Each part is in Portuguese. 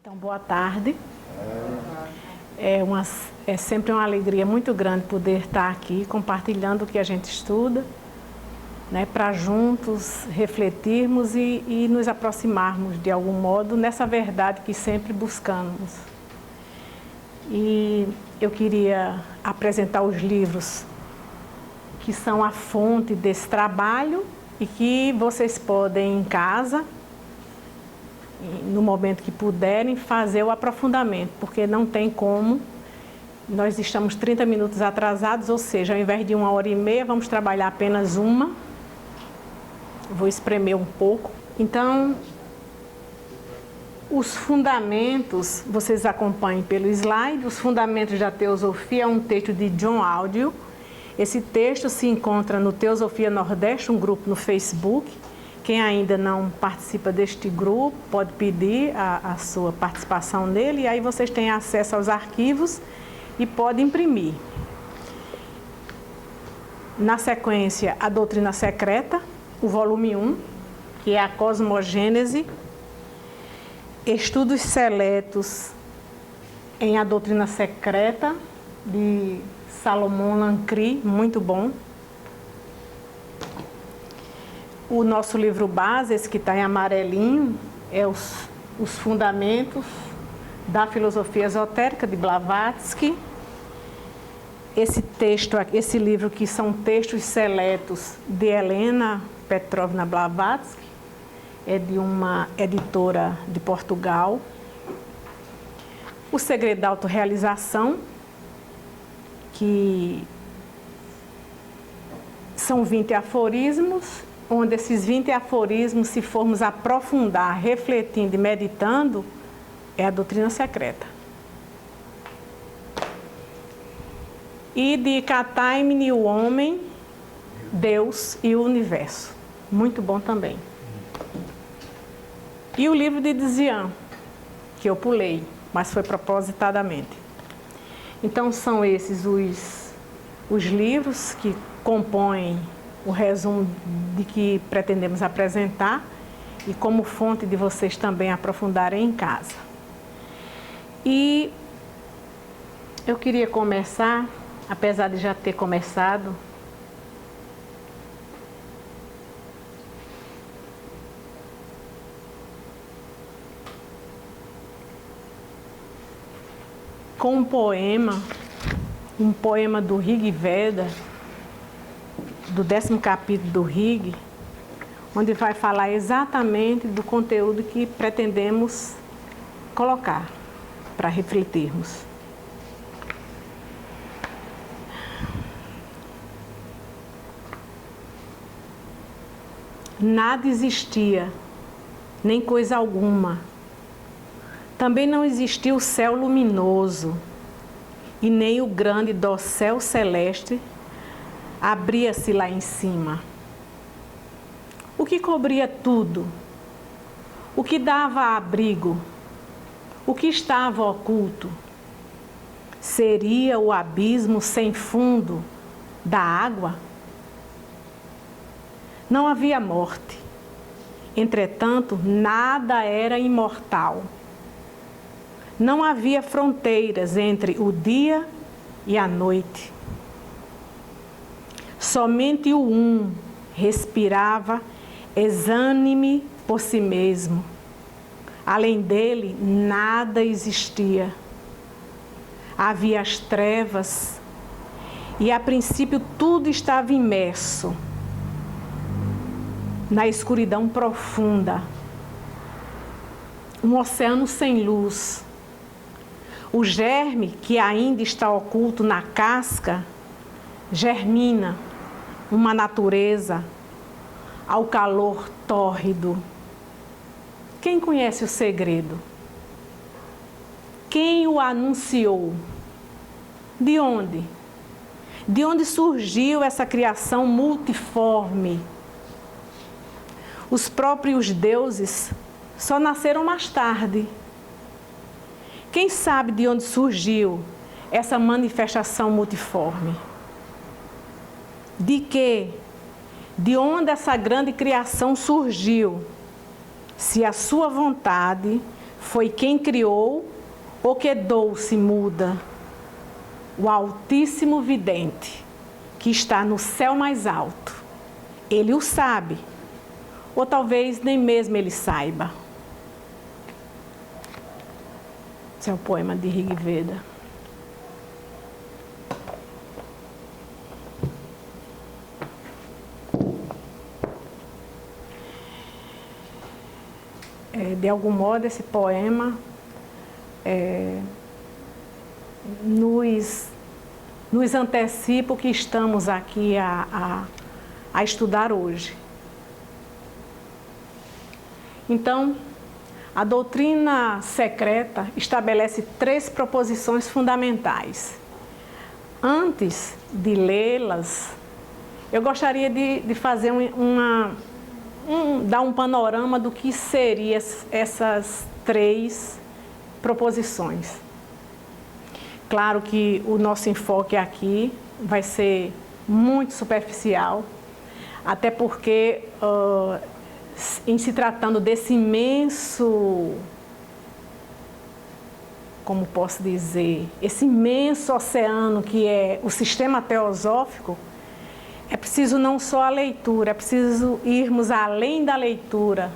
Então, boa tarde. É sempre uma alegria muito grande poder estar aqui compartilhando o que a gente estuda, né, para juntos refletirmos e nos aproximarmos de algum modo nessa verdade que sempre buscamos. E eu queria apresentar os livros que são a fonte desse trabalho e que vocês podem em casa, no momento que puderem, fazer o aprofundamento, porque não tem como. Nós estamos 30 minutos atrasados, ou seja, ao invés de 1h30, vamos trabalhar apenas uma. Vou espremer um pouco. Então, os fundamentos, vocês acompanhem pelo slide, os fundamentos da teosofia é um texto de John Audio. Esse texto se encontra no Teosofia Nordeste, um grupo no Facebook. Quem ainda não participa deste grupo pode pedir a sua participação nele e aí vocês têm acesso aos arquivos e podem imprimir. Na sequência, a Doutrina Secreta, o volume 1, que é a Cosmogênese, Estudos Seletos em A Doutrina Secreta, de Salomão Lancry, muito bom. O nosso livro base, esse que está em amarelinho, é os Fundamentos da Filosofia Esotérica, de Blavatsky. Esse livro que são textos seletos de Helena Petrovna Blavatsky, é de uma editora de Portugal. O Segredo da Autorrealização, que são 20 aforismos, onde esses 20 aforismos, se formos aprofundar, refletindo e meditando, é a doutrina secreta. E de Kataimni, o homem, Deus e o universo. Muito bom também. E o livro de Dzian, que eu pulei, mas foi propositadamente. Então são esses os livros que compõem o resumo de que pretendemos apresentar e como fonte de vocês também aprofundarem em casa. E eu queria começar, apesar de já ter começado, com um poema do Rig Veda, do 10º capítulo do Rig, onde vai falar exatamente do conteúdo que pretendemos colocar para refletirmos. Nada existia, nem coisa alguma. Também não existia o céu luminoso, e nem o grande dossel celeste abria-se lá em cima. O que cobria tudo? O que dava abrigo? O que estava oculto? Seria o abismo sem fundo da água? Não havia morte. Entretanto, nada era imortal. Não havia fronteiras entre o dia e a noite. Somente o Um respirava exânime por si mesmo. Além dele, nada existia. Havia as trevas e, a princípio, tudo estava imerso na escuridão profunda. Um oceano sem luz. O germe que ainda está oculto na casca germina uma natureza ao calor tórrido. Quem conhece o segredo? Quem o anunciou? De onde? De onde surgiu essa criação multiforme? Os próprios deuses só nasceram mais tarde. Quem sabe de onde surgiu essa manifestação multiforme? De quê? De onde essa grande criação surgiu? Se a sua vontade foi quem criou, ou quedou-se muda, o Altíssimo Vidente, que está no céu mais alto. Ele o sabe, ou talvez nem mesmo ele saiba. Esse é o poema de Rig Veda. De algum modo, esse poema nos antecipa o que estamos aqui a estudar hoje. Então, a doutrina secreta estabelece 3 proposições fundamentais. Antes de lê-las, eu gostaria de fazer dar um panorama do que seriam essas 3 proposições. Claro que o nosso enfoque aqui vai ser muito superficial, até porque, em se tratando desse imenso, como posso dizer, esse imenso oceano que é o sistema teosófico, é preciso não só a leitura, é preciso irmos além da leitura,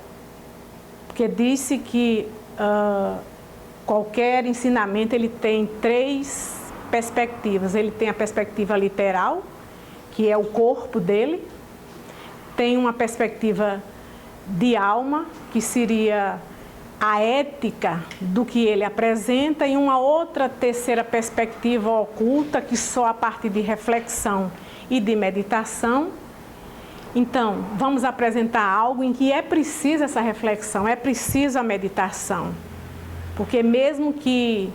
porque disse que qualquer ensinamento ele tem 3 perspectivas. Ele tem a perspectiva literal, que é o corpo dele, tem uma perspectiva de alma, que seria a ética do que ele apresenta, e uma outra terceira perspectiva oculta, que só a partir de reflexão e de meditação. Então, vamos apresentar algo em que é preciso essa reflexão, é preciso a meditação. Porque mesmo que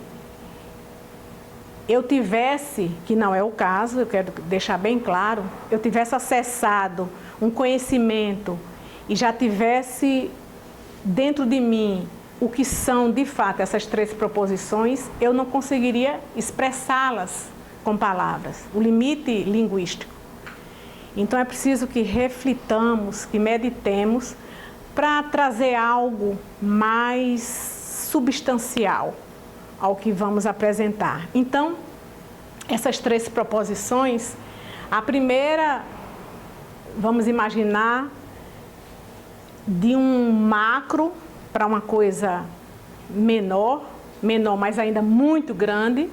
eu tivesse, que não é o caso, eu quero deixar bem claro, eu tivesse acessado um conhecimento e já tivesse dentro de mim o que são de fato essas 3 proposições, eu não conseguiria expressá-las com palavras, o limite linguístico. Então é preciso que reflitamos, que meditemos para trazer algo mais substancial ao que vamos apresentar. Então, essas 3 proposições, a primeira, vamos imaginar, de um macro para uma coisa menor, mas ainda muito grande.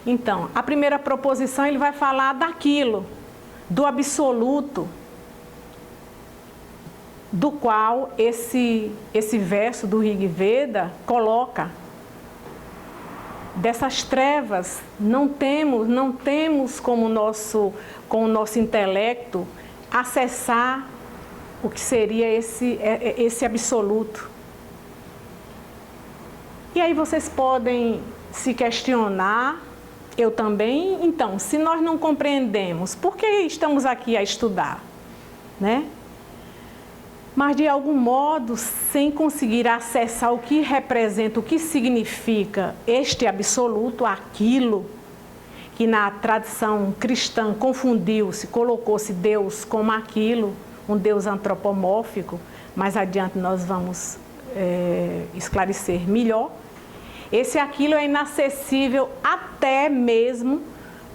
Então, a primeira proposição, ele vai falar daquilo, do absoluto, do qual esse verso do Rig Veda coloca. Dessas trevas, não temos com o nosso intelecto acessar o que seria esse absoluto. E aí vocês podem se questionar, eu também. Então, se nós não compreendemos, por que estamos aqui a estudar, né? Mas de algum modo, sem conseguir acessar o que representa, o que significa este absoluto, aquilo que na tradição cristã confundiu-se, colocou-se Deus como aquilo, um Deus antropomórfico. Mais adiante nós vamos esclarecer melhor. Esse aquilo é inacessível até mesmo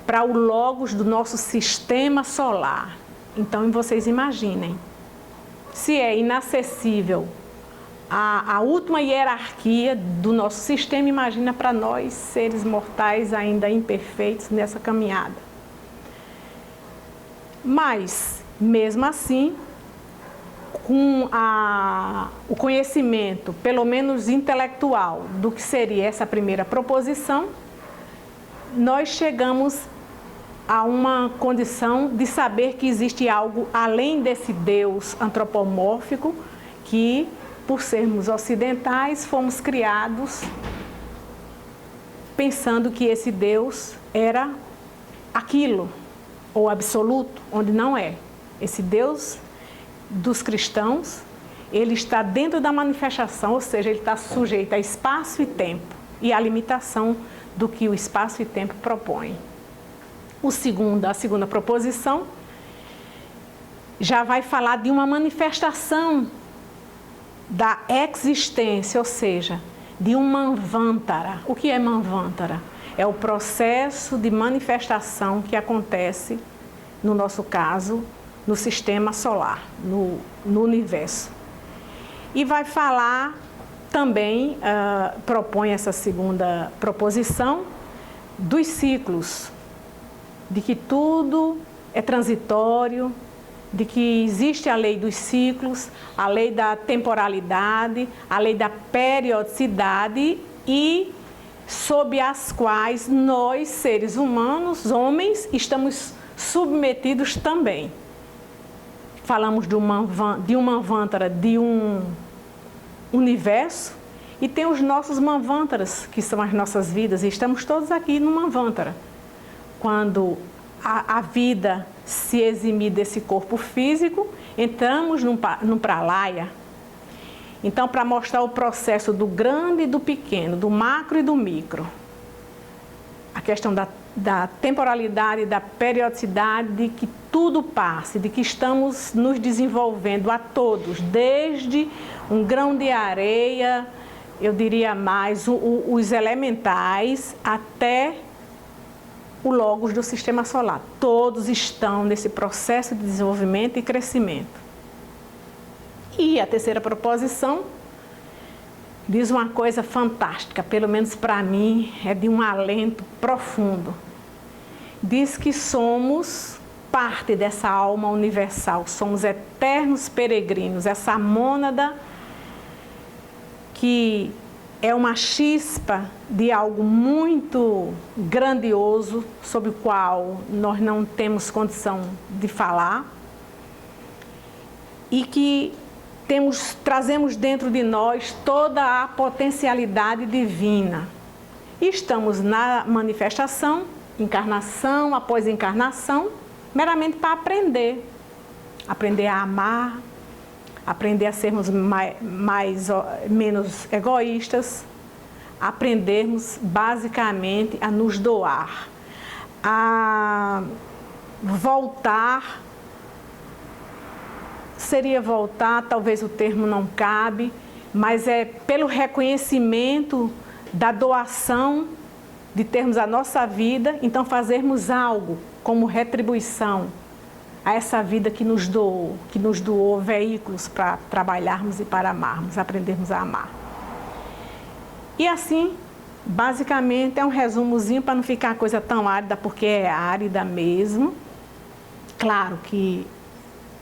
para o logos do nosso sistema solar. Então, vocês imaginem, se é inacessível a última hierarquia do nosso sistema, imagina para nós, seres mortais ainda imperfeitos nessa caminhada. Mas, mesmo assim, com o conhecimento, pelo menos intelectual, do que seria essa primeira proposição, nós chegamos a uma condição de saber que existe algo além desse Deus antropomórfico, que, por sermos ocidentais, fomos criados pensando que esse Deus era aquilo, ou absoluto, onde não é. Esse Deus dos cristãos, ele está dentro da manifestação, ou seja, ele está sujeito a espaço e tempo, e à limitação do que o espaço e tempo propõem. A segunda proposição já vai falar de uma manifestação da existência, ou seja, de um Manvantara. O que é Manvantara? É o processo de manifestação que acontece, no nosso caso, no sistema solar, no universo. E vai falar também, propõe essa segunda proposição, dos ciclos, de que tudo é transitório, de que existe a lei dos ciclos, a lei da temporalidade, a lei da periodicidade e sob as quais nós, seres humanos, homens, estamos submetidos também. Falamos de um Manvantara, de um universo, e tem os nossos Manvantaras, que são as nossas vidas, e estamos todos aqui no Manvantara. Quando a vida se eximir desse corpo físico, entramos no Pralaya. Então, para mostrar o processo do grande e do pequeno, do macro e do micro, a questão da temporalidade, da periodicidade, de que tudo passe, de que estamos nos desenvolvendo a todos, desde um grão de areia, eu diria mais, os elementais, até o logos do sistema solar. Todos estão nesse processo de desenvolvimento e crescimento. E a terceira proposição diz uma coisa fantástica, pelo menos para mim, é de um alento profundo. Diz que somos parte dessa alma universal, somos eternos peregrinos, essa mônada que é uma chispa de algo muito grandioso, sobre o qual nós não temos condição de falar, e que trazemos dentro de nós toda a potencialidade divina. E estamos na manifestação, encarnação após encarnação, meramente para aprender a amar, aprender a sermos menos egoístas, aprendermos basicamente a nos doar, a voltar. Seria voltar, talvez o termo não cabe, mas é pelo reconhecimento da doação, de termos a nossa vida, então fazermos algo como retribuição a essa vida que nos doou veículos para trabalharmos e para amarmos, aprendermos a amar. E assim, basicamente, é um resumozinho para não ficar a coisa tão árida, porque é árida mesmo. Claro que,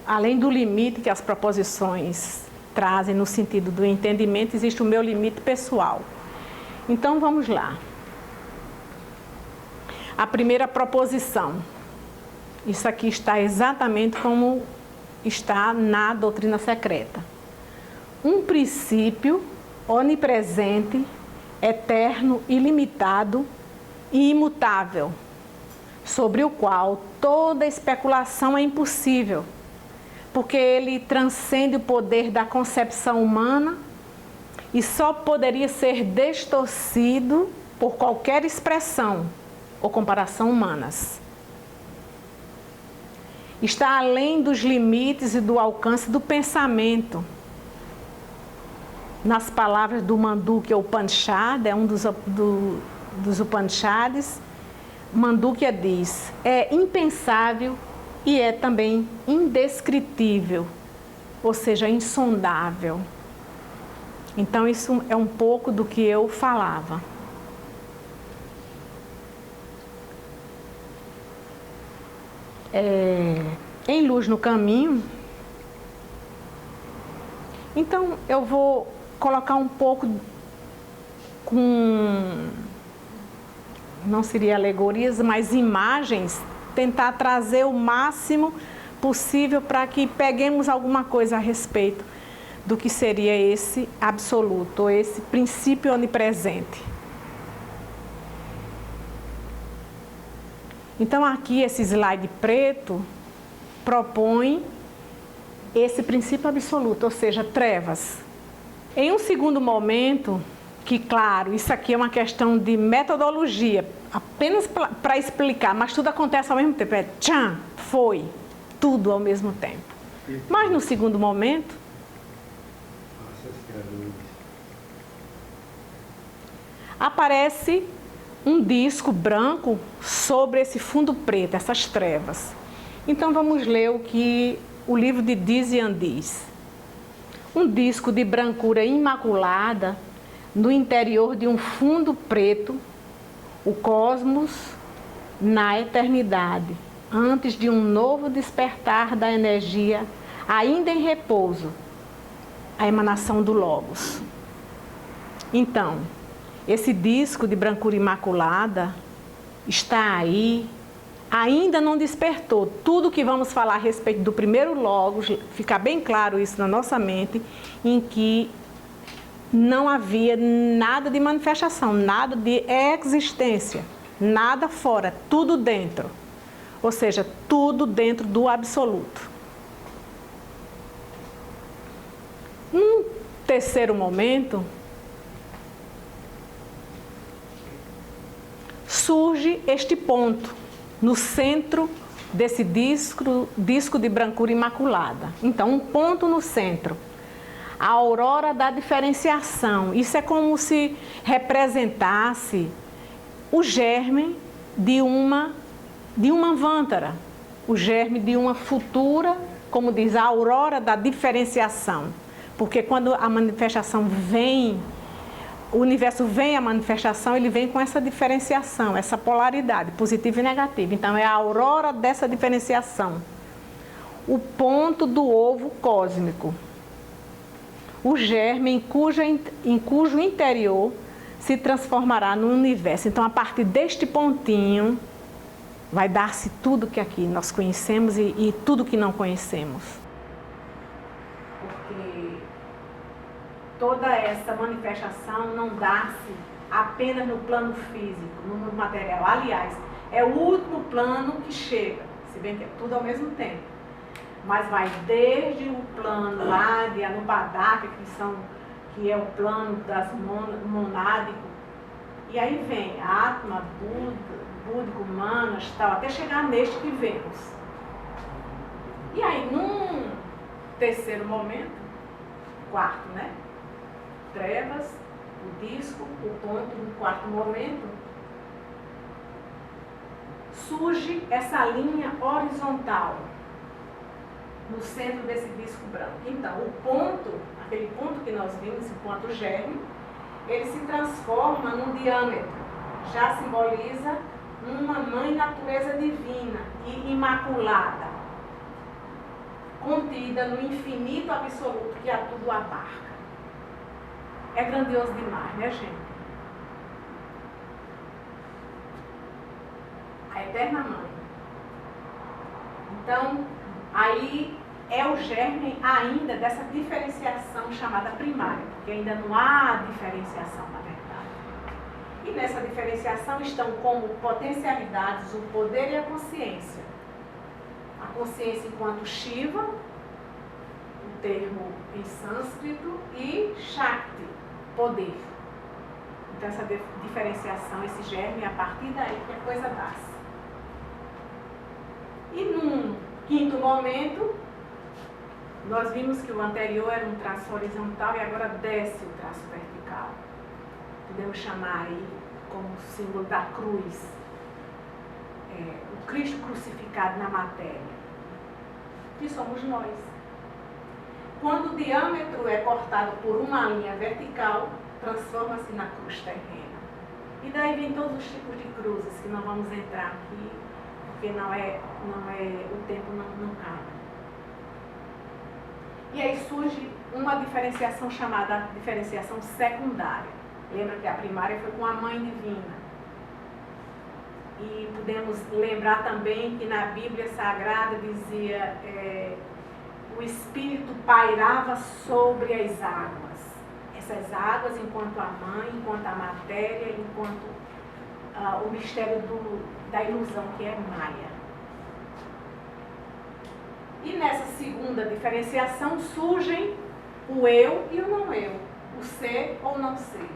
além do limite que as proposições trazem no sentido do entendimento, existe o meu limite pessoal. Então, vamos lá. A primeira proposição. Isso aqui está exatamente como está na doutrina secreta. Um princípio onipresente, eterno, ilimitado e imutável, sobre o qual toda especulação é impossível, porque ele transcende o poder da concepção humana e só poderia ser distorcido por qualquer expressão ou comparação humanas. Está além dos limites e do alcance do pensamento. Nas palavras do Mandukya Upanishad, é um dos Upanishads, Mandukya diz: é impensável e é também indescritível, ou seja, insondável. Então, isso é um pouco do que eu falava. Em Luz no Caminho, então eu vou colocar um pouco não seria alegorias, mas imagens, tentar trazer o máximo possível para que peguemos alguma coisa a respeito do que seria esse absoluto, ou esse princípio onipresente. Então, aqui, esse slide preto propõe esse princípio absoluto, ou seja, trevas. Em um segundo momento, que claro, isso aqui é uma questão de metodologia, apenas para explicar, mas tudo acontece ao mesmo tempo, foi, tudo ao mesmo tempo. Mas no segundo momento, aparece um disco branco sobre esse fundo preto, essas trevas. Então vamos ler o que o livro de Dizian diz. Um disco de brancura imaculada no interior de um fundo preto, o cosmos na eternidade, antes de um novo despertar da energia, ainda em repouso, a emanação do Logos. Então, esse disco de brancura imaculada está aí, ainda não despertou. Tudo que vamos falar a respeito do primeiro Logos, fica bem claro isso na nossa mente, em que não havia nada de manifestação, nada de existência, nada fora, tudo dentro. Ou seja, tudo dentro do absoluto. Num terceiro momento, surge este ponto, no centro desse disco de brancura imaculada. Então, um ponto no centro. A aurora da diferenciação. Isso é como se representasse o germe de uma vântara, o germe de uma futura, como diz, a aurora da diferenciação. Porque quando a manifestação vem, o universo vem à manifestação, ele vem com essa diferenciação, essa polaridade, positiva e negativa. Então é a aurora dessa diferenciação. O ponto do ovo cósmico. O germe em cujo interior se transformará no universo. Então, a partir deste pontinho, vai dar-se tudo que aqui nós conhecemos e tudo que não conhecemos. Porque toda essa manifestação não dá-se apenas no plano físico, no mundo material. Aliás, é o último plano que chega, se bem que é tudo ao mesmo tempo. Mas vai desde o plano lá de Anupadaka, que é o plano das monádico, e aí vem Atma, Búdico, Manas, tal, até chegar neste que vemos. E aí, num terceiro momento, quarto, né? Trevas, o disco, o ponto, no quarto momento, surge essa linha horizontal no centro desse disco branco. Então, o ponto, aquele ponto que nós vimos, esse ponto germe, ele se transforma num diâmetro, já simboliza uma mãe natureza divina e imaculada, contida no infinito absoluto que a tudo abarca. É grandioso demais, né, gente? A eterna mãe. Então, aí é o germe ainda dessa diferenciação chamada primária, porque ainda não há diferenciação, na verdade. E nessa diferenciação estão como potencialidades o poder e a consciência. A consciência enquanto Shiva, o termo em sânscrito, e Shakti, poder. Então essa diferenciação, esse germe, é a partir daí que a coisa dá-se. E num quinto momento, nós vimos que o anterior era um traço horizontal e agora desce o traço vertical. Podemos chamar aí como símbolo da cruz, o Cristo crucificado na matéria, que somos nós. Quando o diâmetro é cortado por uma linha vertical, transforma-se na cruz terrena. E daí vem todos os tipos de cruzes que não vamos entrar aqui, porque o tempo não cabe. E aí surge uma diferenciação chamada diferenciação secundária. Lembra que a primária foi com a Mãe Divina. E podemos lembrar também que na Bíblia Sagrada dizia o Espírito pairava sobre as águas. Essas águas enquanto a Mãe, enquanto a matéria, enquanto o mistério da ilusão que é Maia. E nessa segunda diferenciação surgem o eu e o não eu, o ser ou não ser.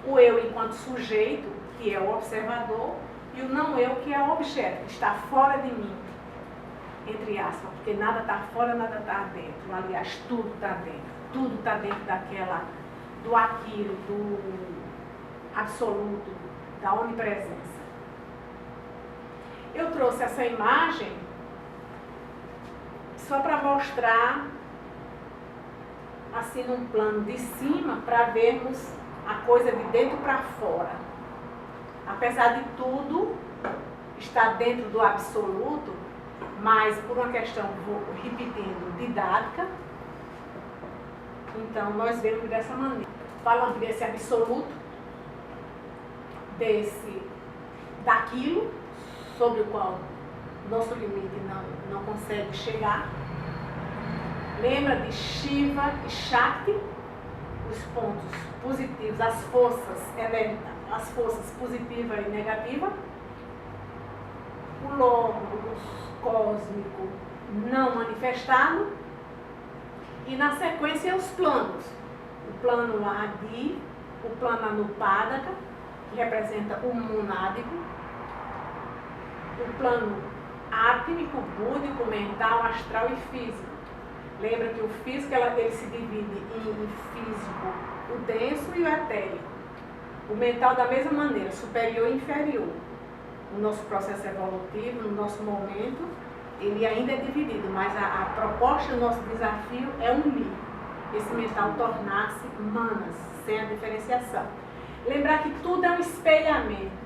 O eu enquanto sujeito, que é o observador, e o não eu, que é o objeto, que está fora de mim, entre aspas, porque nada está fora, nada está dentro. Aliás, tudo está dentro. Tudo está dentro do aquilo, absoluto, da onipresença. Eu trouxe essa imagem só para mostrar, assim, num plano de cima, para vermos a coisa de dentro para fora. Apesar de tudo estar dentro do absoluto, mas por uma questão, vou repetindo, didática, então nós vemos dessa maneira. Falando desse absoluto, daquilo sobre o qual nosso limite não consegue chegar. Lembra de Shiva e Shakti, os pontos positivos, as forças positiva e negativa. O logos cósmico não manifestado. E na sequência os planos. O plano Adi, o plano Anupadaka, que representa o monádico. O plano átmico, búdico, mental, astral e físico. Lembra que o físico ele se divide em físico, o denso e o etérico. O mental da mesma maneira, superior e inferior. O nosso processo evolutivo, no nosso momento, ele ainda é dividido, mas a proposta do nosso desafio é unir esse mental, tornar-se manas, sem a diferenciação. Lembrar que tudo é um espelhamento.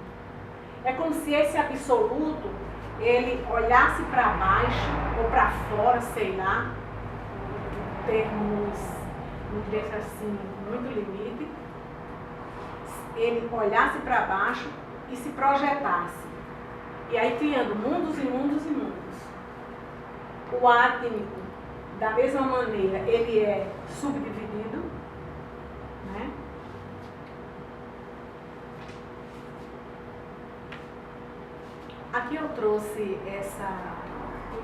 É como se esse absoluto, ele olhasse para baixo ou para fora, sei lá, termos, não diria assim, muito limite, ele olhasse para baixo e se projetasse. E aí criando mundos e mundos e mundos. O átmico, da mesma maneira, ele é subdividido, né? Aqui eu trouxe essa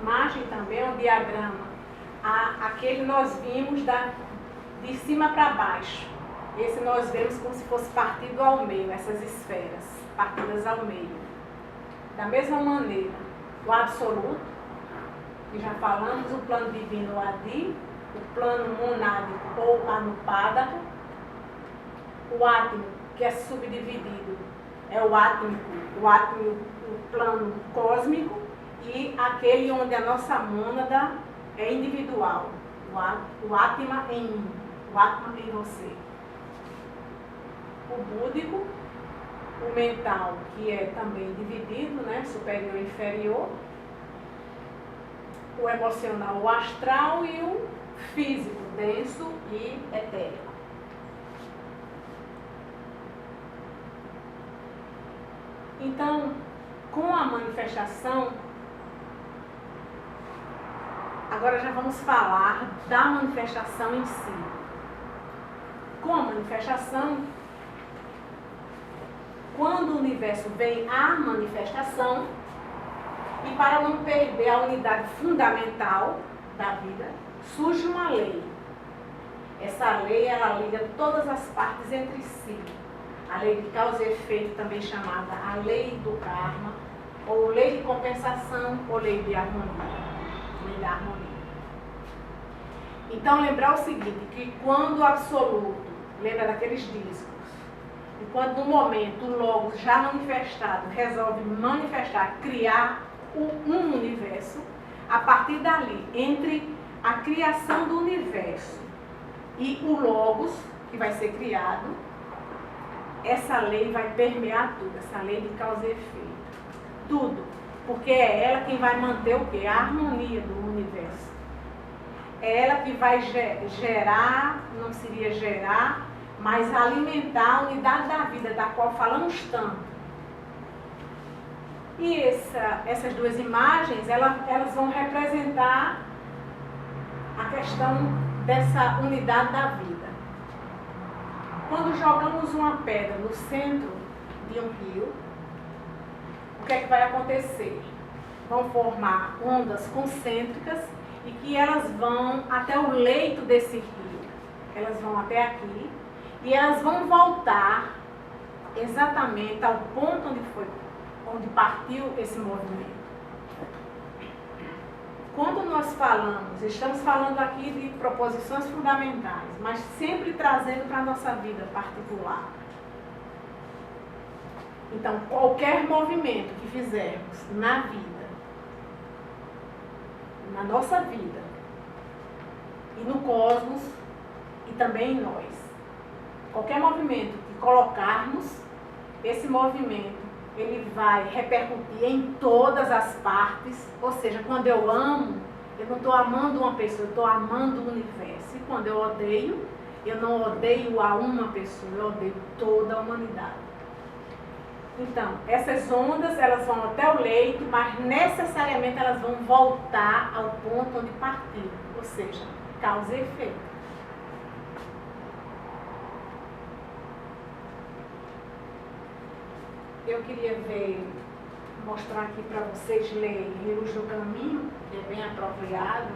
imagem também, um diagrama. Aquele nós vimos de cima para baixo. Esse nós vemos como se fosse partido ao meio, essas esferas, partidas ao meio. Da mesma maneira, o absoluto, que já falamos, o plano divino Adi, o plano monádico ou Anupadaka, o átmico, que é subdividido, é o átmico, o plano cósmico, e aquele onde a nossa mônada é individual, o Atma em mim, o Atma em você. O búdico, o mental, que é também dividido, né, superior e inferior, o emocional, o astral, e o físico, denso e etérico. Então, com a manifestação, agora já vamos falar da manifestação em si. Com a manifestação, quando o universo vem à manifestação, e para não perder a unidade fundamental da vida, surge uma lei. Essa lei, ela liga todas as partes entre si. A lei de causa e efeito, também chamada a lei do karma, ou lei de compensação, ou lei de harmonia. Lei da harmonia. Então, lembrar o seguinte, que quando o absoluto, lembra daqueles discos, e quando no momento o Logos já manifestado resolve manifestar, criar um universo, a partir dali, entre a criação do universo e o Logos, que vai ser criado, essa lei vai permear tudo, essa lei de causa e efeito. Tudo. Porque é ela quem vai manter o quê? A harmonia do universo. É ela que vai gerar, não seria gerar, mas alimentar a unidade da vida, da qual falamos tanto. E essas duas imagens, elas vão representar a questão dessa unidade da vida. Quando jogamos uma pedra no centro de um rio, o que é que vai acontecer? Vão formar ondas concêntricas e que elas vão até o leito desse rio. Elas vão até aqui e elas vão voltar exatamente ao ponto onde partiu esse movimento. Quando nós estamos falando aqui de proposições fundamentais, mas sempre trazendo para a nossa vida particular. Então, qualquer movimento que fizermos na vida, na nossa vida, e no cosmos, e também em nós, qualquer movimento que colocarmos, esse movimento, ele vai repercutir em todas as partes. Ou seja, quando eu amo, eu não estou amando uma pessoa, eu estou amando o universo. E quando eu odeio, eu não odeio a uma pessoa, eu odeio toda a humanidade. Então, essas ondas, elas vão até o leito, mas necessariamente elas vão voltar ao ponto onde partiram, ou seja, causa e efeito. Eu queria mostrar aqui para vocês lerem Luz do Caminho, que é bem apropriado,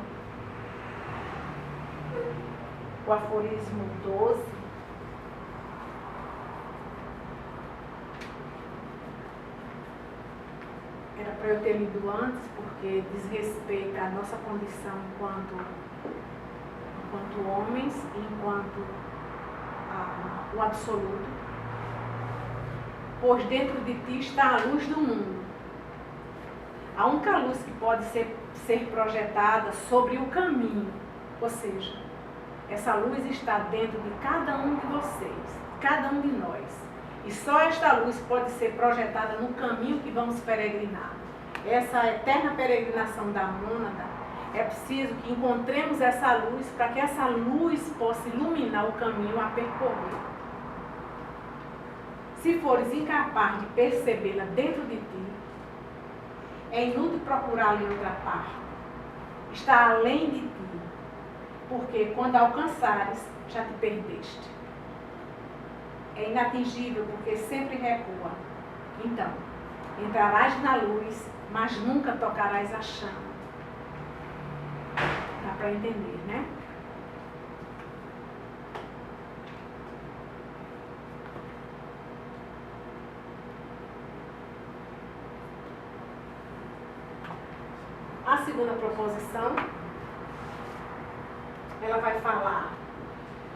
o aforismo 12. Era para eu ter lido antes, porque diz respeito à nossa condição enquanto homens e enquanto o absoluto. Pois dentro de ti está a luz do mundo. A única luz que pode ser projetada sobre o caminho, ou seja, essa luz está dentro de cada um de vocês, cada um de nós. E só esta luz pode ser projetada no caminho que vamos peregrinar. Essa eterna peregrinação da mônada, é preciso que encontremos essa luz para que essa luz possa iluminar o caminho a percorrer. Se fores incapaz de percebê-la dentro de ti, é inútil procurá-la em outra parte. Está além de ti, porque quando alcançares, já te perdeste. É inatingível, porque sempre recua. Então, entrarás na luz, mas nunca tocarás a chama. Dá para entender, né? A segunda proposição, ela vai falar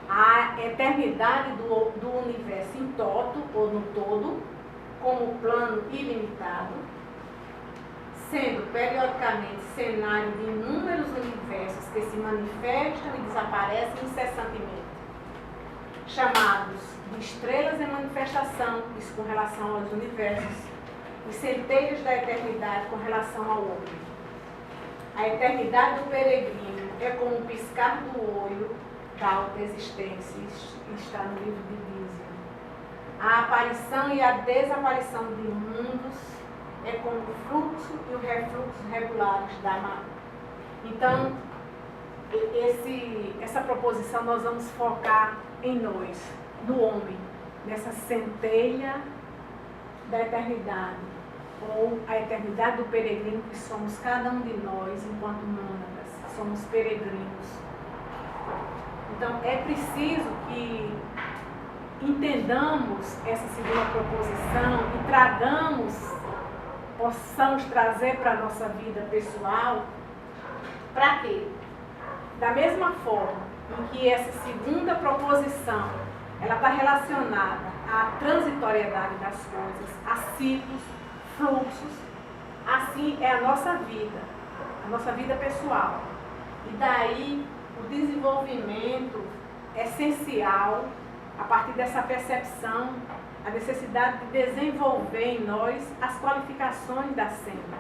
a eternidade do universo em toto ou no todo, como plano ilimitado, sendo periodicamente cenário de inúmeros universos que se manifestam e desaparecem incessantemente, chamados de estrelas em manifestação, isso com relação aos universos, e centelhas da eternidade com relação ao homem. A eternidade do peregrino é como um piscar do olho da alta existência, está no livro de Dízio. A aparição e a desaparição de mundos é como o fluxo e o refluxo regulares da maré. Então, essa proposição nós vamos focar em nós, no homem, nessa centelha da eternidade, ou a eternidade do peregrino que somos cada um de nós enquanto mônadas, somos peregrinos. Então, é preciso que entendamos essa segunda proposição e possamos trazer para a nossa vida pessoal. Para quê? Da mesma forma em que essa segunda proposição, ela está relacionada à transitoriedade das coisas, a ciclos, fluxos, assim é a nossa vida pessoal. E daí o desenvolvimento essencial, a partir dessa percepção, a necessidade de desenvolver em nós as qualificações da senda.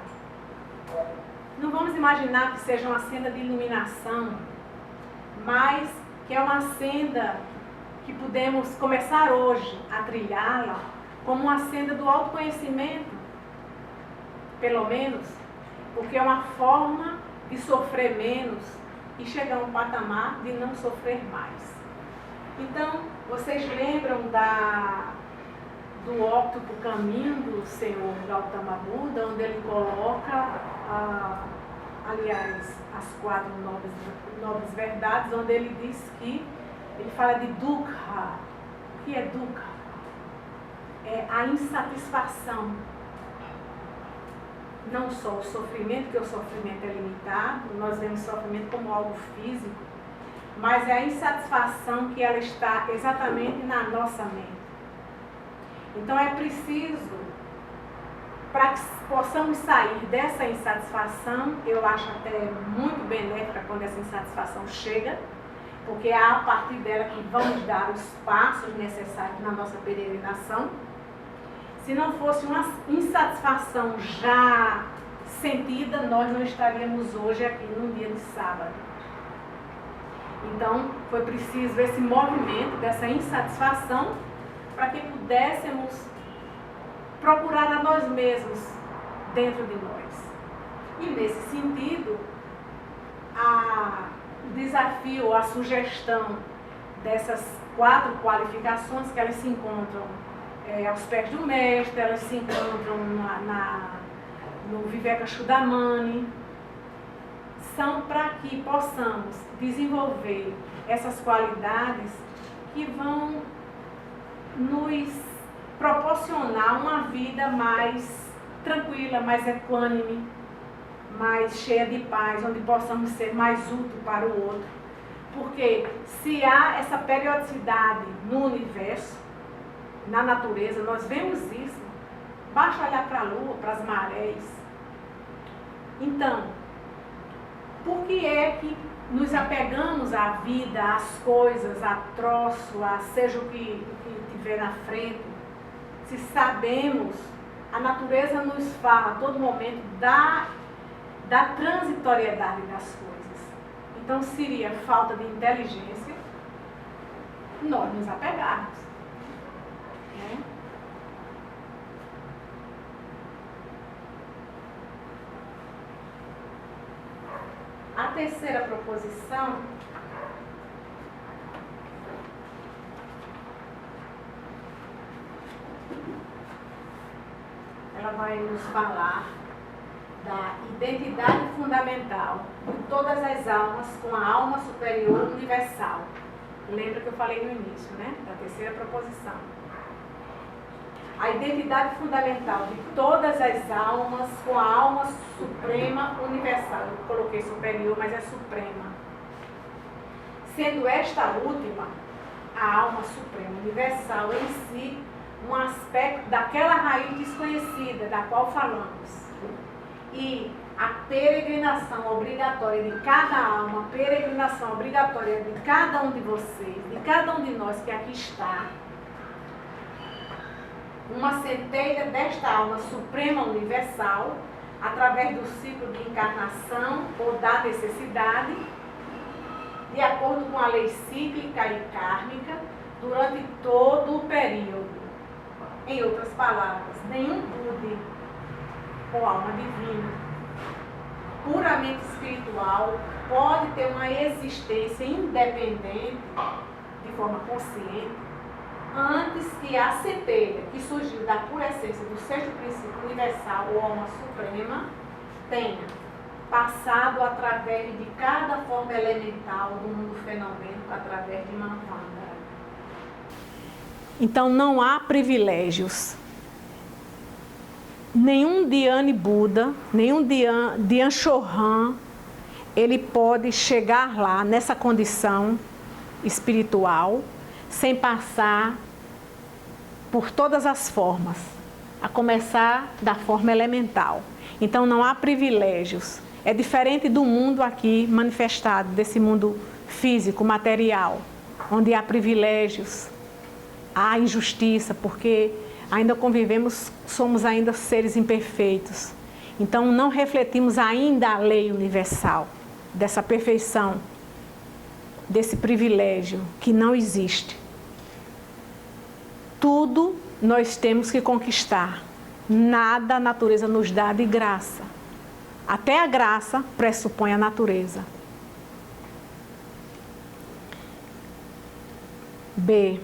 Não vamos imaginar que seja uma senda de iluminação, mas que é uma senda que podemos começar hoje a trilhá-la como uma senda do autoconhecimento, pelo menos, porque é uma forma de sofrer menos e chegar a um patamar de não sofrer mais. Então, vocês lembram do óptico caminho do Senhor Gautama Buda, onde ele coloca, as 4 nobres verdades, onde ele diz que, ele fala de dukkha. O que é dukkha? É a insatisfação. Não só o sofrimento, que o sofrimento é limitado, nós vemos sofrimento como algo físico, mas é a insatisfação que ela está exatamente na nossa mente. Então é preciso, para que possamos sair dessa insatisfação, eu acho até muito benéfica quando essa insatisfação chega, porque é a partir dela que vamos dar os passos necessários na nossa peregrinação. Se não fosse uma insatisfação já sentida, nós não estaríamos hoje aqui num dia de sábado. Então, foi preciso esse movimento dessa insatisfação para que pudéssemos procurar a nós mesmos dentro de nós. E nesse sentido, o desafio, a sugestão dessas 4 qualificações que elas se encontram aos pés do mestre, elas se encontram no Vivekachudamani, são para que possamos desenvolver essas qualidades que vão nos proporcionar uma vida mais tranquila, mais equânime, mais cheia de paz, onde possamos ser mais úteis para o outro. Porque se há essa periodicidade no universo, na natureza, nós vemos isso, basta olhar para a lua, para as marés. Então, por que é que nos apegamos à vida, às coisas, a troço, a seja o que tiver na frente, se sabemos, a natureza nos fala a todo momento da transitoriedade das coisas. Então seria falta de inteligência nós nos apegarmos. Né? A terceira proposição ela vai nos falar da identidade fundamental de todas as almas com a alma superior universal. Lembra que eu falei no início, né? Da terceira proposição. A identidade fundamental de todas as almas com a alma suprema universal. Eu coloquei superior, mas é suprema. Sendo esta última, a alma suprema universal em si, um aspecto daquela raiz desconhecida, da qual falamos. E a peregrinação obrigatória de cada alma, a peregrinação obrigatória de cada um de vocês, de cada um de nós que aqui está, uma centelha desta alma suprema universal, através do ciclo de encarnação ou da necessidade, de acordo com a lei cíclica e kármica, durante todo o período. Em outras palavras, nenhum Buda ou alma divina, puramente espiritual, pode ter uma existência independente, de forma consciente, antes que a centelha que surgiu da pura essência do sexto princípio universal, ou alma suprema, tenha passado através de cada forma elemental do mundo fenomênico, através de Manvandara. Então não há privilégios. Nenhum Dhyani Buda, nenhum Dhyan Chohan, ele pode chegar lá nessa condição espiritual sem passar por todas as formas, a começar da forma elemental. Então não há privilégios. É diferente do mundo aqui manifestado, desse mundo físico, material, onde há privilégios, há injustiça, porque ainda convivemos, somos ainda seres imperfeitos. Então não refletimos ainda a lei universal, dessa perfeição, desse privilégio que não existe. Tudo nós temos que conquistar. Nada a natureza nos dá de graça. Até a graça pressupõe a natureza. B.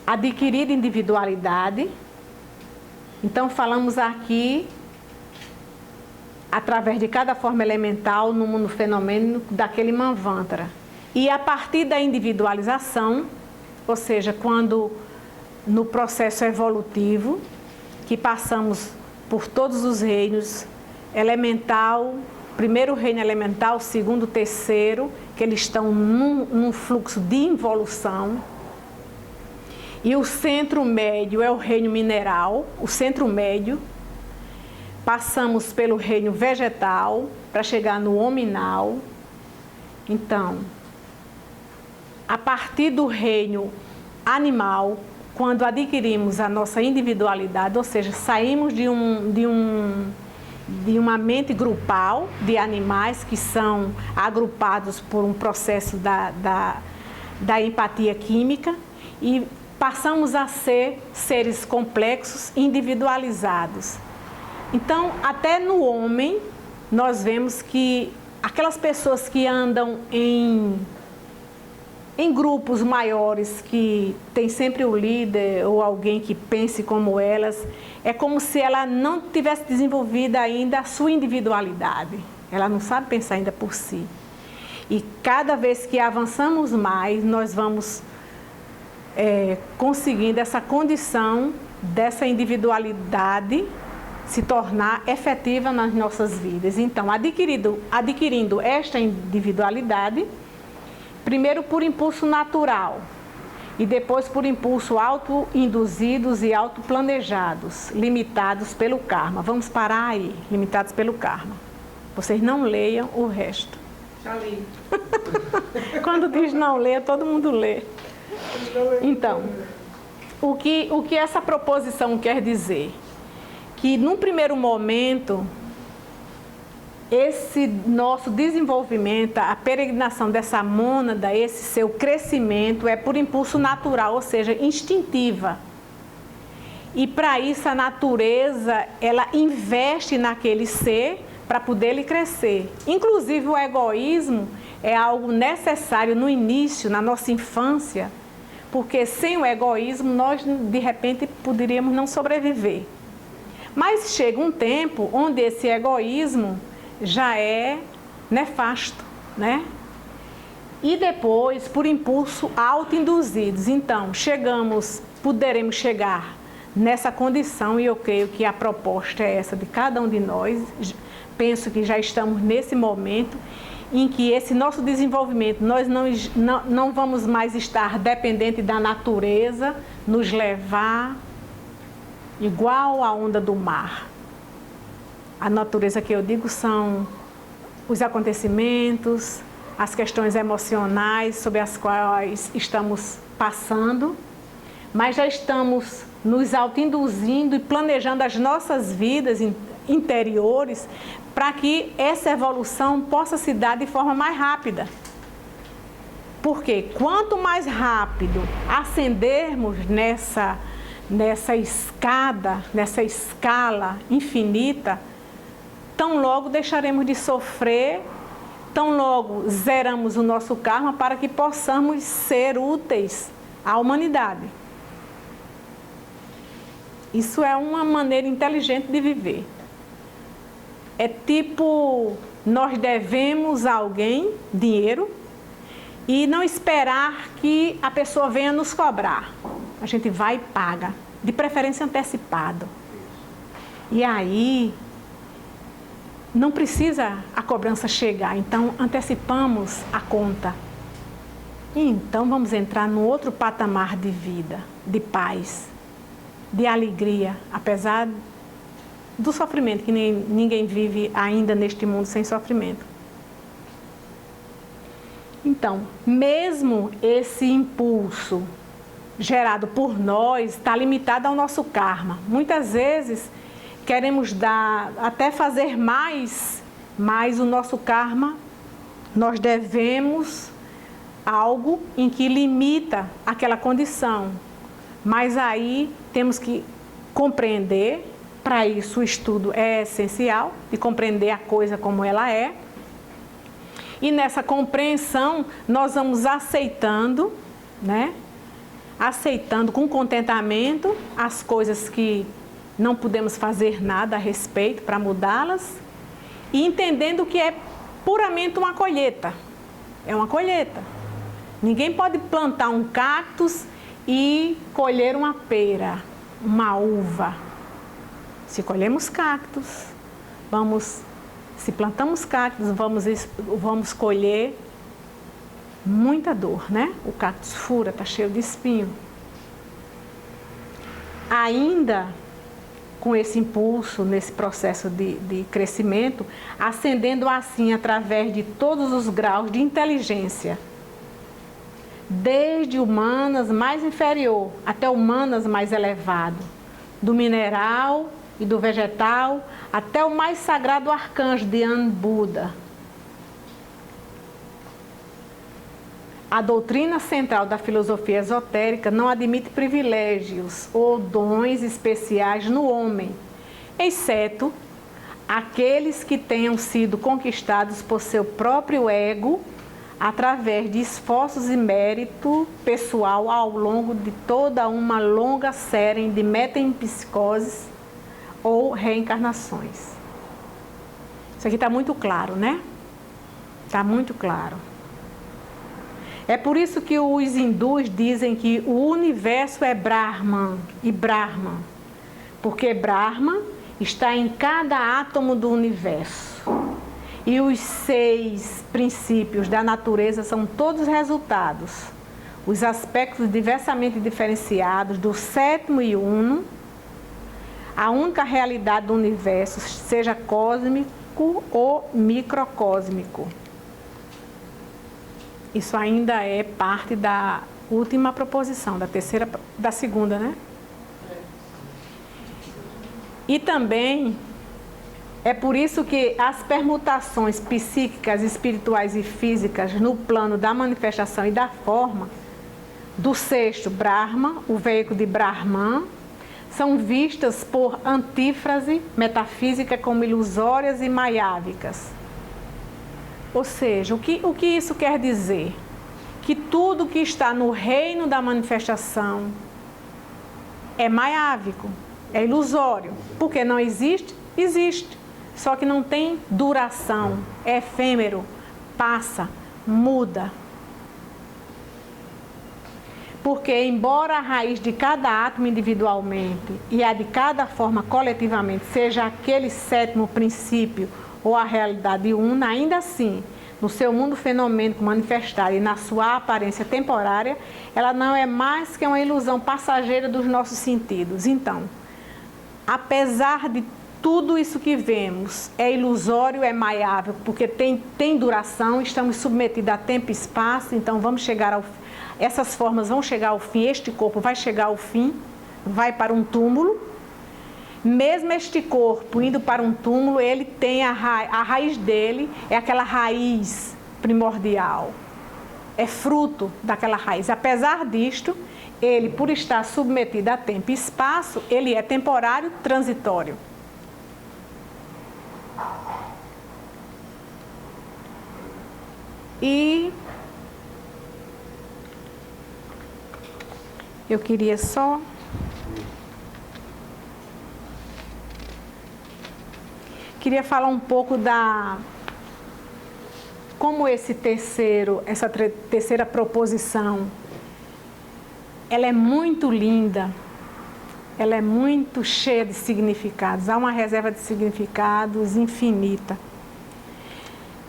Adquirir individualidade. Então falamos aqui, através de cada forma elemental no mundo fenomênico daquele Manvantara. E a partir da individualização, ou seja, quando no processo evolutivo, que passamos por todos os reinos, elemental, primeiro reino elemental, segundo, terceiro, que eles estão num fluxo de involução. E o centro médio é o reino mineral, o centro médio. Passamos pelo reino vegetal para chegar no hominal. Então, a partir do reino animal, quando adquirimos a nossa individualidade, ou seja, saímos de uma mente grupal de animais que são agrupados por um processo da empatia química e passamos a ser seres complexos, individualizados. Então, até no homem, nós vemos que aquelas pessoas que andam em grupos maiores, que tem sempre o líder ou alguém que pense como elas, é como se ela não tivesse desenvolvido ainda a sua individualidade. Ela não sabe pensar ainda por si. E cada vez que avançamos mais, nós vamos conseguindo essa condição dessa individualidade se tornar efetiva nas nossas vidas. Então, adquirindo esta individualidade, primeiro por impulso natural e depois por impulso auto-induzidos e auto-planejados, limitados pelo karma. Vamos parar aí, limitados pelo karma. Vocês não leiam o resto. Já li. Quando diz não leia, todo mundo lê. Então, o que essa proposição quer dizer? Que num primeiro momento, esse nosso desenvolvimento, a peregrinação dessa mônada, esse seu crescimento é por impulso natural, ou seja, instintiva. E para isso a natureza, ela investe naquele ser para poder ele crescer. Inclusive o egoísmo é algo necessário no início, na nossa infância, porque sem o egoísmo nós de repente poderíamos não sobreviver. Mas chega um tempo onde esse egoísmo já é nefasto, né? E depois, por impulso auto-induzidos. Então, poderemos chegar nessa condição, e eu creio que a proposta é essa de cada um de nós. Penso que já estamos nesse momento em que esse nosso desenvolvimento, nós não vamos mais estar dependente da natureza, nos levar igual a onda do mar. A natureza que eu digo são os acontecimentos, as questões emocionais sobre as quais estamos passando, mas já estamos nos auto-induzindo e planejando as nossas vidas interiores para que essa evolução possa se dar de forma mais rápida. Porque quanto mais rápido ascendermos nessa escada, nessa escala infinita, tão logo deixaremos de sofrer, tão logo zeramos o nosso karma para que possamos ser úteis à humanidade. Isso é uma maneira inteligente de viver. É tipo, nós devemos a alguém dinheiro e não esperar que a pessoa venha nos cobrar. A gente vai e paga, de preferência antecipado. E aí, não precisa a cobrança chegar, então antecipamos a conta. E então vamos entrar no outro patamar de vida, de paz, de alegria, apesar do sofrimento, que ninguém vive ainda neste mundo sem sofrimento. Então, mesmo esse impulso gerado por nós está limitado ao nosso karma. Muitas vezes queremos até fazer mais, mas o nosso karma, nós devemos algo em que limita aquela condição. Mas aí temos que compreender, para isso o estudo é essencial, de compreender a coisa como ela é. E nessa compreensão nós vamos aceitando, né? Aceitando com contentamento as coisas que não podemos fazer nada a respeito para mudá-las e entendendo que é puramente uma colheita. É uma colheita. Ninguém pode plantar um cactus e colher uma pera, uma uva. Se colhemos cactus, se plantamos cactus, vamos colher muita dor, né? O cactus fura, está cheio de espinho. ainda com esse impulso, nesse processo de crescimento, ascendendo assim através de todos os graus de inteligência, desde humanas mais inferior até humanas mais elevado, do mineral e do vegetal até o mais sagrado arcanjo Dhyan Buda. A doutrina central da filosofia esotérica não admite privilégios ou dons especiais no homem, exceto aqueles que tenham sido conquistados por seu próprio ego através de esforços e mérito pessoal ao longo de toda uma longa série de metempsicoses ou reencarnações. Isso aqui está muito claro, né? Está muito claro. É por isso que os hindus dizem que o universo é Brahman e Brahman, porque Brahman está em cada átomo do universo. E os 6 princípios da natureza são todos resultados, os aspectos diversamente diferenciados do sétimo e uno, a única realidade do universo, seja cósmico ou microcósmico. Isso ainda é parte da última proposição, da segunda, né? E também é por isso que as permutações psíquicas, espirituais e físicas no plano da manifestação e da forma do 6º Brahma, o veículo de Brahman, são vistas por antífrase metafísica como ilusórias e maiávicas. Ou seja, o que isso quer dizer? Que tudo que está no reino da manifestação é maiávico, é ilusório. Porque não existe? Existe. Só que não tem duração, é efêmero, passa, muda. Porque, embora a raiz de cada átomo individualmente e a de cada forma coletivamente seja aquele 7º princípio ou a realidade una, ainda assim, no seu mundo fenomênico manifestado e na sua aparência temporária, ela não é mais que uma ilusão passageira dos nossos sentidos. Então, apesar de tudo isso que vemos, é ilusório, é maiável, porque tem duração, estamos submetidos a tempo e espaço, então vamos chegar ao fim. Essas formas vão chegar ao fim, este corpo vai chegar ao fim, vai para um túmulo. Mesmo este corpo indo para um túmulo, ele tem a raiz dele, é aquela raiz primordial, é fruto daquela raiz. Apesar disto, ele, por estar submetido a tempo e espaço, ele é temporário, transitório. E eu queria só falar um pouco como essa terceira proposição, ela é muito linda, ela é muito cheia de significados, há uma reserva de significados infinita,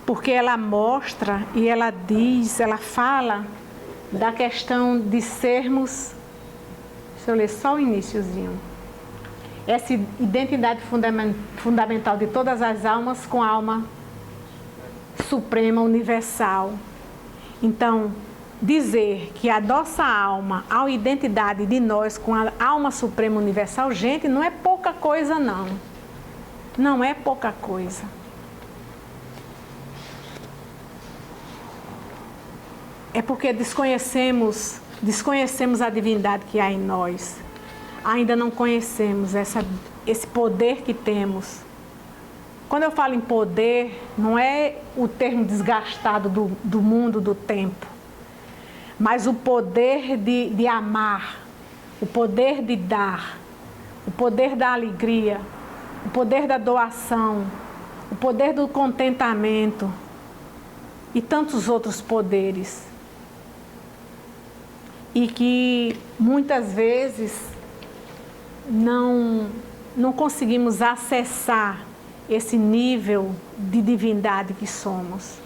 porque ela mostra e ela diz, ela fala da questão de sermos, deixa eu ler só o iniciozinho, essa identidade fundamental de todas as almas com a alma suprema universal. Então, dizer que a nossa alma, a identidade de nós com a alma suprema universal, gente, não é pouca coisa não. Não é pouca coisa. É porque desconhecemos a divindade que há em nós. Ainda não conhecemos esse poder que temos. Quando eu falo em poder, não é o termo desgastado do mundo, do tempo, mas o poder de amar, o poder de dar, o poder da alegria, o poder da doação, o poder do contentamento e tantos outros poderes. E que muitas vezes não conseguimos acessar esse nível de divindade que somos.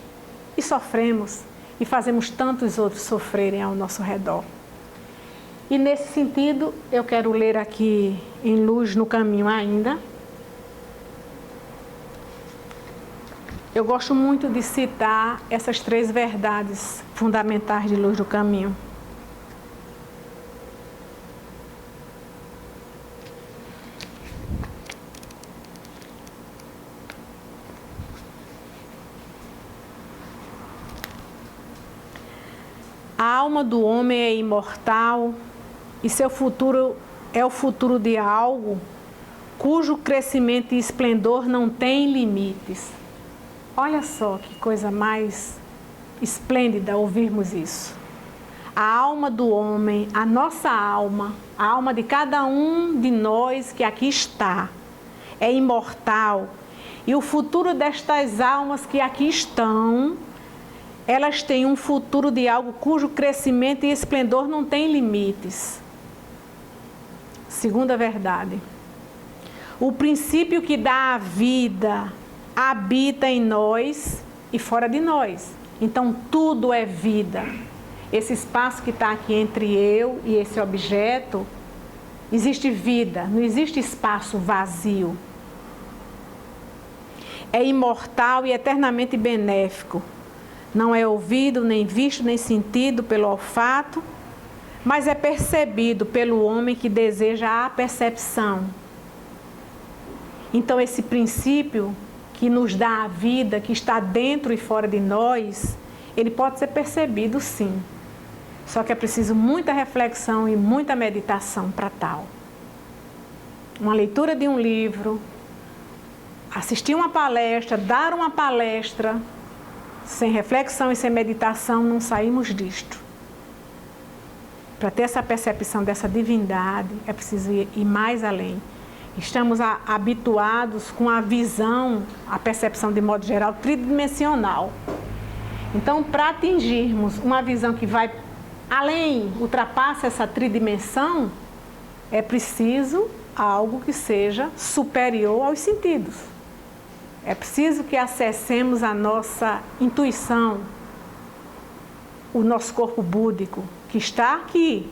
E sofremos e fazemos tantos outros sofrerem ao nosso redor. E nesse sentido, eu quero ler aqui em Luz no Caminho ainda. Eu gosto muito de citar essas 3 verdades fundamentais de Luz do Caminho. A alma do homem é imortal e seu futuro é o futuro de algo cujo crescimento e esplendor não tem limites. Olha só que coisa mais esplêndida ouvirmos isso. A alma do homem, a nossa alma, a alma de cada um de nós que aqui está, é imortal. E o futuro destas almas que aqui estão, elas têm um futuro de algo cujo crescimento e esplendor não tem limites. Segunda verdade. O princípio que dá a vida habita em nós e fora de nós. Então, tudo é vida. Esse espaço que está aqui entre eu e esse objeto, existe vida, não existe espaço vazio. É imortal e eternamente benéfico. Não é ouvido, nem visto, nem sentido pelo olfato, mas é percebido pelo homem que deseja a percepção. Então, esse princípio que nos dá a vida, que está dentro e fora de nós, ele pode ser percebido sim. Só que é preciso muita reflexão e muita meditação para tal. Uma leitura de um livro, assistir uma palestra, dar uma palestra, sem reflexão e sem meditação, não saímos disto. Para ter essa percepção dessa divindade, é preciso ir mais além. Estamos habituados com a visão, a percepção de modo geral, tridimensional. Então, para atingirmos uma visão que vai além, ultrapassa essa tridimensão, é preciso algo que seja superior aos sentidos. É preciso que acessemos a nossa intuição, o nosso corpo búdico, que está aqui.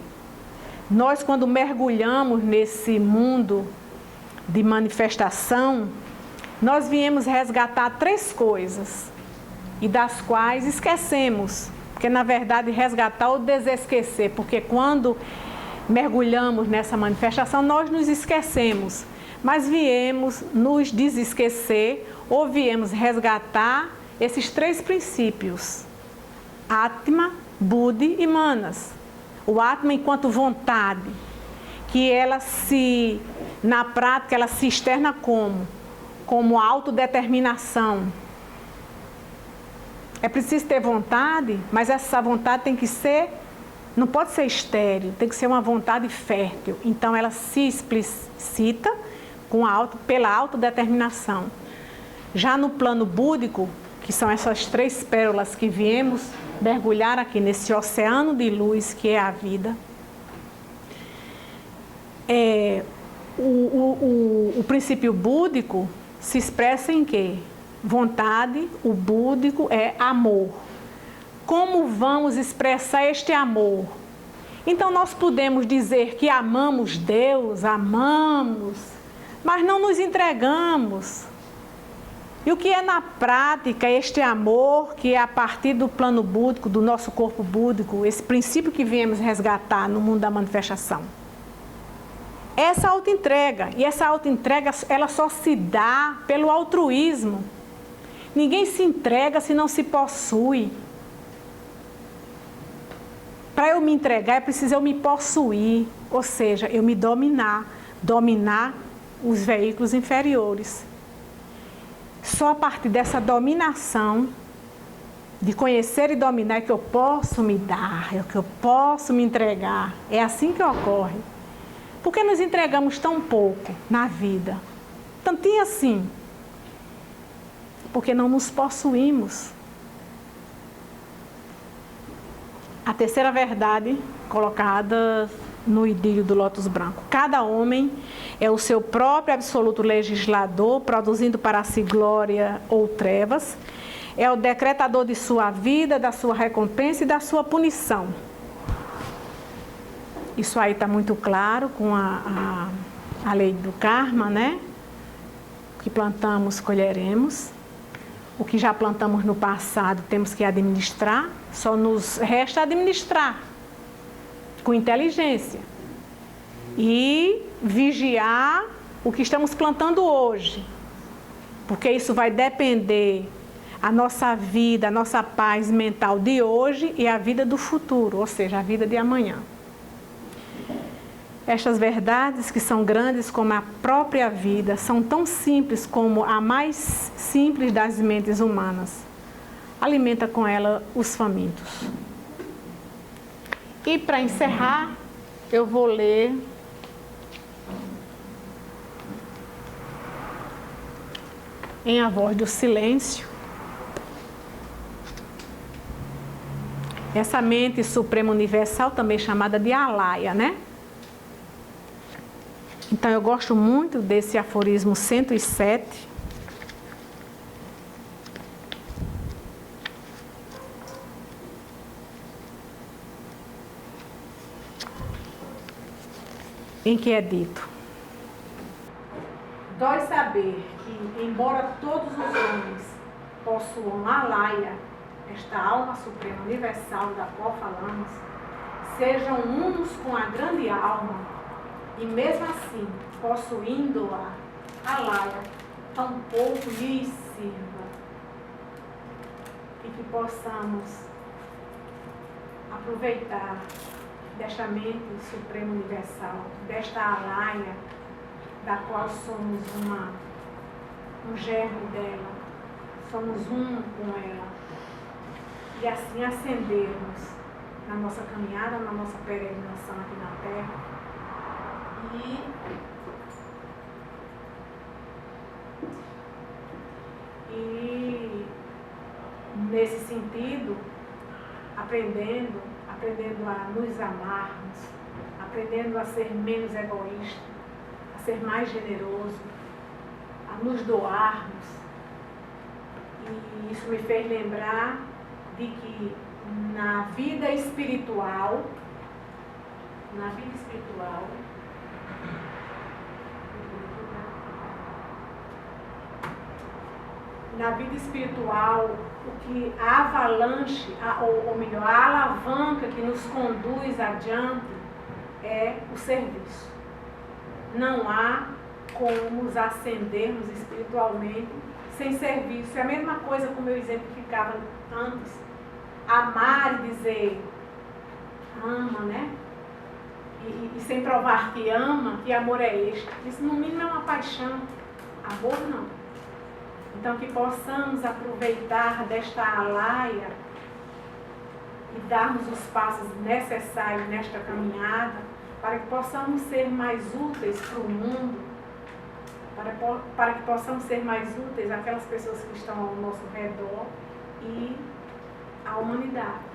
Nós, quando mergulhamos nesse mundo de manifestação, nós viemos resgatar 3 coisas, e das quais esquecemos, porque na verdade resgatar ou desesquecer, porque quando mergulhamos nessa manifestação, nós nos esquecemos, mas viemos nos desesquecer ou viemos resgatar esses 3 princípios: Atma, Buddhi e Manas. O Atma enquanto vontade, que ela na prática, ela se externa como autodeterminação. É preciso ter vontade, mas essa vontade tem que ser, não pode ser estéril, tem que ser uma vontade fértil. Então, ela se explicita pela autodeterminação. Já no plano búdico, que são essas 3 pérolas que viemos mergulhar aqui nesse oceano de luz que é a vida, o princípio búdico se expressa em quê? Vontade, o búdico é amor. Como vamos expressar este amor? Então, nós podemos dizer que amamos Deus, amamos, mas não nos entregamos. E o que é na prática este amor, que é a partir do plano búdico, do nosso corpo búdico, esse princípio que viemos resgatar no mundo da manifestação? Essa autoentrega, e essa autoentrega ela só se dá pelo altruísmo. Ninguém se entrega se não se possui. Para eu me entregar é preciso eu me possuir, ou seja, eu me dominar os veículos inferiores. Só a partir dessa dominação, de conhecer e dominar, é que eu posso me dar, é que eu posso me entregar. É assim que ocorre. Por que nos entregamos tão pouco na vida? Tantinho assim. Porque não nos possuímos. A terceira verdade colocada no idílio do lótus branco. Cada homem é o seu próprio absoluto legislador, produzindo para si glória ou trevas. É o decretador de sua vida, da sua recompensa e da sua punição. Isso aí está muito claro com a lei do karma, né? O que plantamos, colheremos. O que já plantamos no passado, temos que administrar. Só nos resta administrar com inteligência. E vigiar o que estamos plantando hoje. Porque isso vai depender a nossa vida, a nossa paz mental de hoje e a vida do futuro, ou seja, a vida de amanhã. Estas verdades, que são grandes como a própria vida, são tão simples como a mais simples das mentes humanas. Alimenta com ela os famintos. E para encerrar, eu vou ler em A Voz do Silêncio. Essa mente suprema universal, também chamada de Alaya, né? Então eu gosto muito desse aforismo 107. Em que é dito: dói saber que, embora todos os homens possuam Alaya, esta alma suprema universal da qual falamos, sejam unos com a grande alma, e mesmo assim, possuindo-a, Alaya, tampouco lhes sirva. E que possamos aproveitar desta mente suprema universal, desta Alaya, da qual somos um germe dela, somos um com ela, e assim ascendermos na nossa caminhada, na nossa peregrinação aqui na Terra. E nesse sentido, aprendendo a nos amarmos, aprendendo a ser menos egoísta, a ser mais generoso, a nos doarmos. E isso me fez lembrar de que na vida espiritual, o que a avalanche, ou melhor, a alavanca que nos conduz adiante é o serviço. Não há como nos ascendermos espiritualmente sem serviço. É a mesma coisa como eu exemplificava antes. Amar e dizer ama, né? E sem provar que ama, que amor é este. Isso no mínimo é uma paixão. Amor não. Então que possamos aproveitar desta Alaya e darmos os passos necessários nesta caminhada para que possamos ser mais úteis para o mundo, para que possamos ser mais úteis àquelas pessoas que estão ao nosso redor e à humanidade.